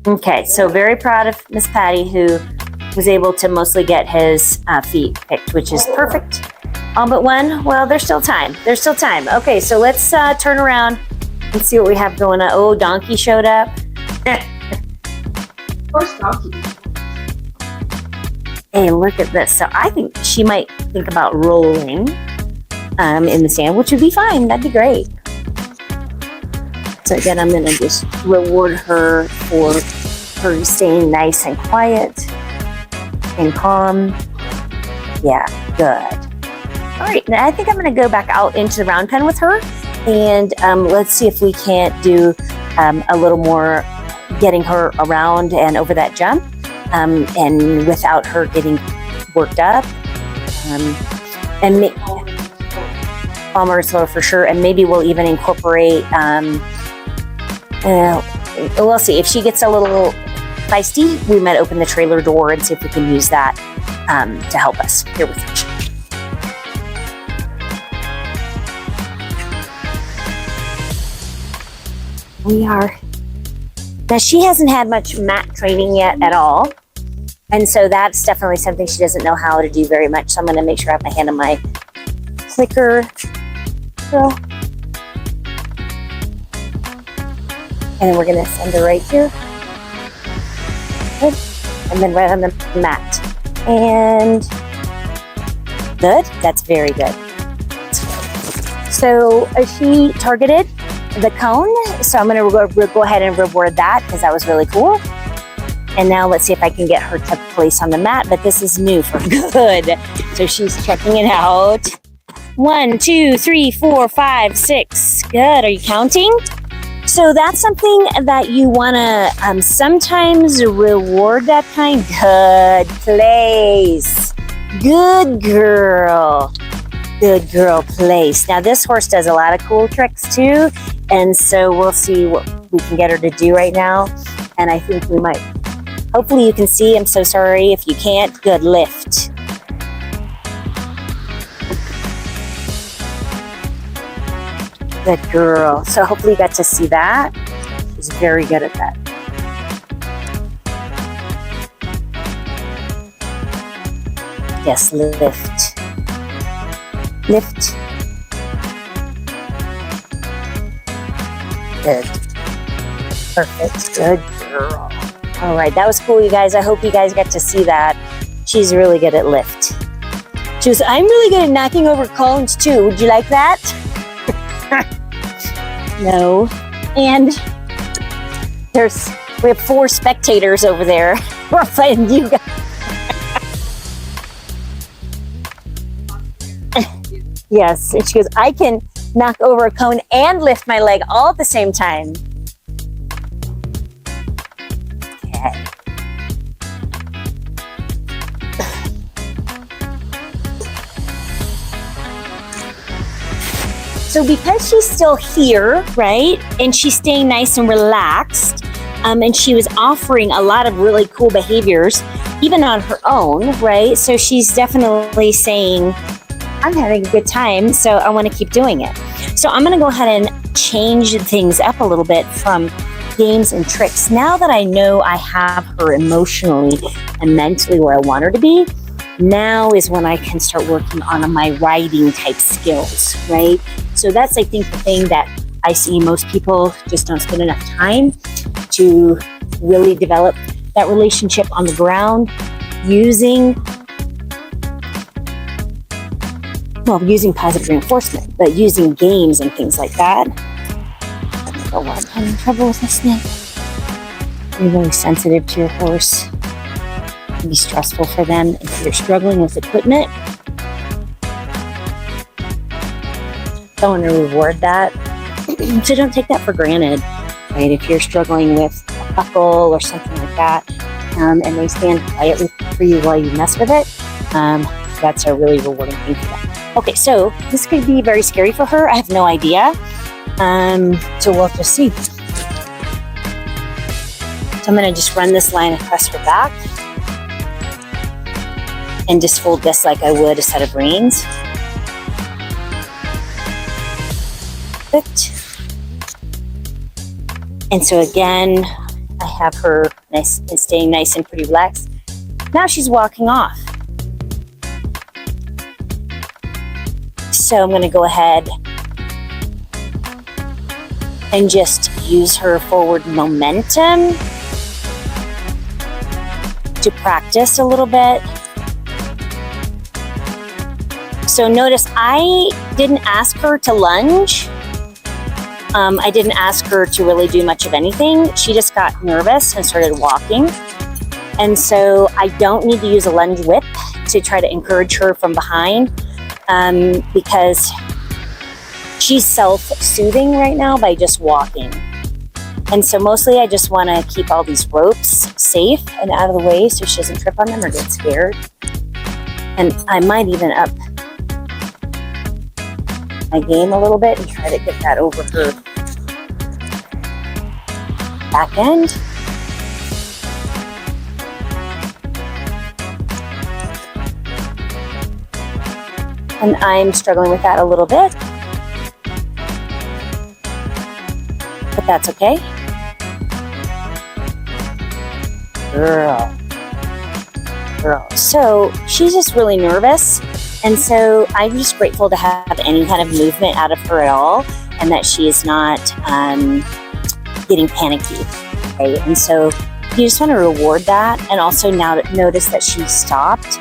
Okay, so very proud of Miss Patty, who was able to mostly get his feet picked, which is perfect. All but one. Well, there's still time. There's still time. Okay, so let's turn around and see what we have going on. Oh, Donkey showed up. Of course, Donkey. Hey, look at this. So I think she might think about rolling in the sand, which would be fine. That'd be great. So again, I'm going to just reward her for her staying nice and quiet and calm. Yeah, good. All right, now I think I'm going to go back out into the round pen with her, and let's see if we can't do a little more getting her around and over that jump, and without her getting worked up, and calmer, slower for sure, and maybe we'll even incorporate, we'll see. If she gets a little feisty, we might open the trailer door and see if we can use that to help us. Here with her. We are. Now, she hasn't had much mat training yet at all. And so that's definitely something she doesn't know how to do very much. So I'm going to make sure I have my hand on my clicker. And then we're going to send her right here. Good. And then right on the mat. And good. That's very good. So she targeted the cone, so I'm going to go ahead and reward that because that was really cool. And now let's see if I can get her to place on the mat, but this is new for good. So she's checking it out. 1, 2, 3, 4, 5, 6. Good. Are you counting? So that's something that you want to sometimes reward that kind. Good place. Good girl. Good girl place. Now this horse does a lot of cool tricks too. And so we'll see what we can get her to do right now. And I think we might, hopefully you can see. I'm so sorry if you can't. Good lift. Good girl. So hopefully you got to see that. She's very good at that. Yes, lift. Lift. Good. Perfect. Good girl. All right, that was cool, you guys. I hope you guys got to see that. She's really good at lift. She was, I'm really good at knocking over cones too. Would you like that? No. And we have 4 spectators over there. We're playing you guys. Yes, and she goes, I can knock over a cone and lift my leg all at the same time. Okay. So because she's still here, right, and she's staying nice and relaxed, and she was offering a lot of really cool behaviors, even on her own, right? So she's definitely saying, I'm having a good time, so I want to keep doing it. So I'm going to go ahead and change things up a little bit from games and tricks. Now that I know I have her emotionally and mentally where I want her to be, now is when I can start working on my riding type skills, right? So that's, I think, the thing that I see most people just don't spend enough time to really develop that relationship on the ground using positive reinforcement, but using games and things like that. I don't want to have any trouble with this thing. Be really sensitive to your horse. It can be stressful for them if you're struggling with equipment. I want to reward that. So don't take that for granted, right? If you're struggling with a buckle or something like that, and they stand quietly for you while you mess with it, that's a really rewarding thing for them. Okay, so this could be very scary for her. I have no idea. So we'll just see. So I'm going to just run this line across her back and just fold this like I would a set of reins. Perfect. And so again, I have her nice and staying nice and pretty relaxed. Now she's walking off. So I'm going to go ahead and just use her forward momentum to practice a little bit. So notice I didn't ask her to lunge. I didn't ask her to really do much of anything. She just got nervous and started walking. And so I don't need to use a lunge whip to try to encourage her from behind because she's self-soothing right now by just walking. And so mostly I just want to keep all these ropes safe and out of the way so she doesn't trip on them or get scared. And I might even up my game a little bit and try to get that over her back end. And I'm struggling with that a little bit, but that's okay. Girl. So she's just really nervous. And so I'm just grateful to have any kind of movement out of her at all, and that she is not getting panicky, right? And so you just want to reward that, and also now notice that she stopped,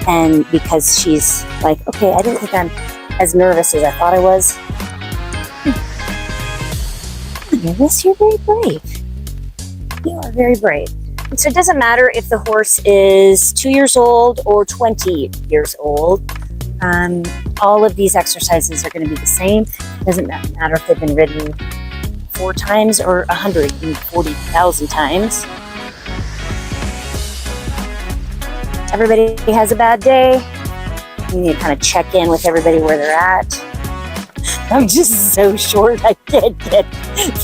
and because she's like, okay, I didn't think I'm as nervous as I thought I was. Nervous? You're very brave. You are very brave. And so it doesn't matter if the horse is 2 years old or 20 years old. All of these exercises are going to be the same. It doesn't matter if they've been ridden 4 times or 140,000 times. Everybody has a bad day. You need to kind of check in with everybody where they're at. I'm just so short, I can't get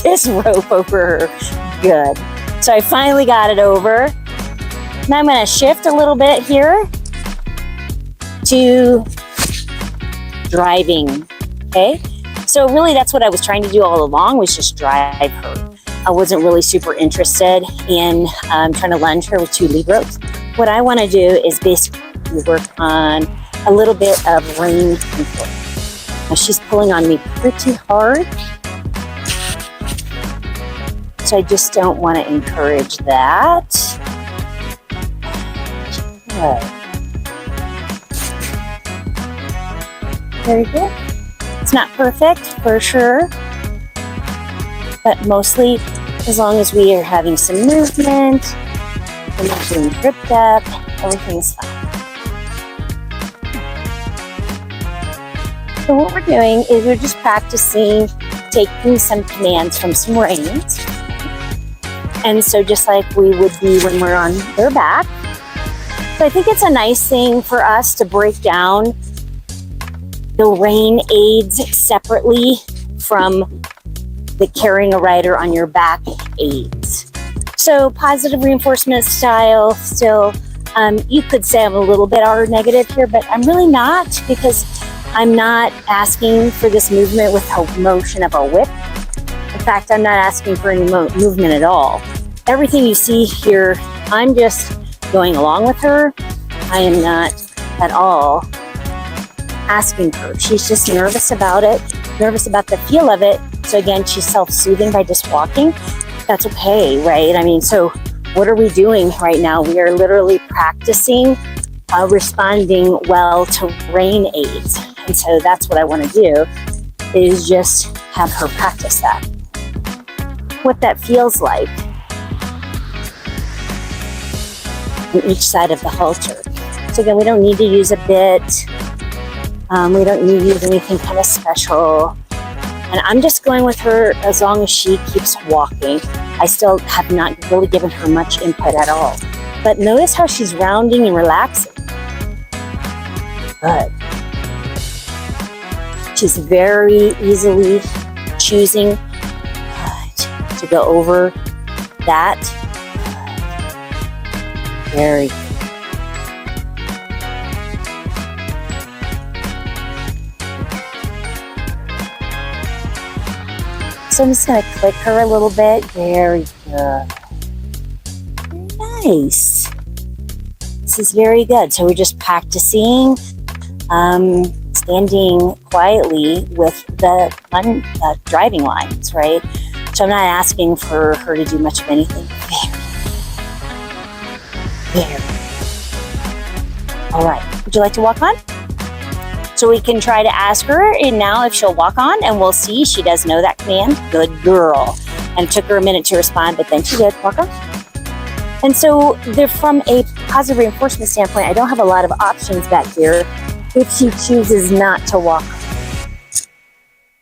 this rope over her. Good. So I finally got it over. Now I'm going to shift a little bit here to driving. Okay. So really that's what I was trying to do all along, was just drive her. I wasn't really super interested in trying to lunge her with 2 lead ropes. What I want to do is basically work on a little bit of rein control. Now she's pulling on me pretty hard, so I just don't want to encourage that. Good. Very good. It's not perfect for sure, but mostly as long as we are having some movement, we're not being tripped up, everything's fine. So what we're doing is we're just practicing taking some commands from some reins. And so just like we would be when we're on their back. So I think it's a nice thing for us to break down the rein aids separately from the carrying a rider on your back aids. So positive reinforcement style still, you could say I'm a little bit R negative here, but I'm really not, because I'm not asking for this movement with a motion of a whip. In fact, I'm not asking for any movement at all. Everything you see here, I'm just going along with her. I am not at all asking her. She's just nervous about it, nervous about the feel of it. So again, she's self-soothing by just walking. That's okay, right? I mean, so what are we doing right now? We are literally practicing responding well to rein aids. And so that's what I want to do, is just have her practice that. What that feels like on each side of the halter. So again, we don't need to use a bit. We don't need to use anything kind of special. And I'm just going with her as long as she keeps walking. I still have not really given her much input at all. But notice how she's rounding and relaxing. Good. She's very easily choosing to go over that. Very good. So I'm just going to click her a little bit. Very good. Nice. This is very good. So we're just practicing standing quietly with the driving lines, right? So I'm not asking for her to do much of anything. There. All right. Would you like to walk on? So we can try to ask her and now if she'll walk on, and we'll see. She does know that command. Good girl. And it took her a minute to respond, but then she did. Walk on. And so from a positive reinforcement standpoint, I don't have a lot of options back here if she chooses not to walk.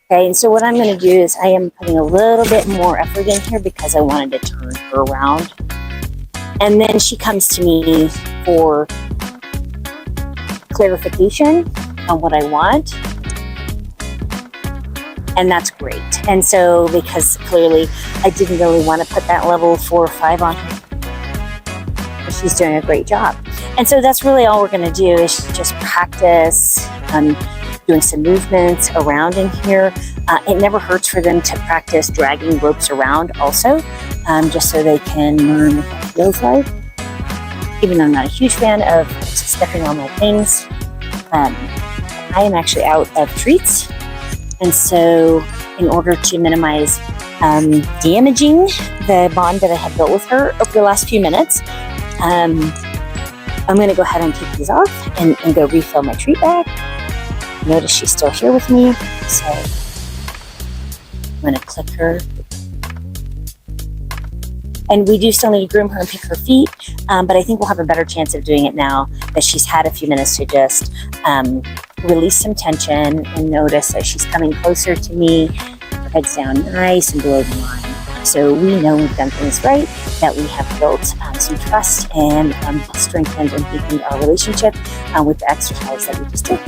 Okay, and so what I'm going to do is I am putting a little bit more effort in here because I wanted to turn her around. And then she comes to me for clarification on what I want. And that's great. And so because clearly I didn't really want to put that level 4 or 5 on her. She's doing a great job. And so that's really all we're going to do is just practice doing some movements around in here. It never hurts for them to practice dragging ropes around also, just so they can learn what that feels like. Even though I'm not a huge fan of stepping on my things, I am actually out of treats. And so in order to minimize damaging the bond that I have built with her over the last few minutes, I'm going to go ahead and take these off and go refill my treat bag. Notice she's still here with me, so I'm going to click her. And we do still need to groom her and pick her feet, but I think we'll have a better chance of doing it now that she's had a few minutes to just release some tension and notice that she's coming closer to me, her head's down nice and below the line. So we know we've done things right, that we have built some trust and strengthened and deepened our relationship with the exercise that we just did.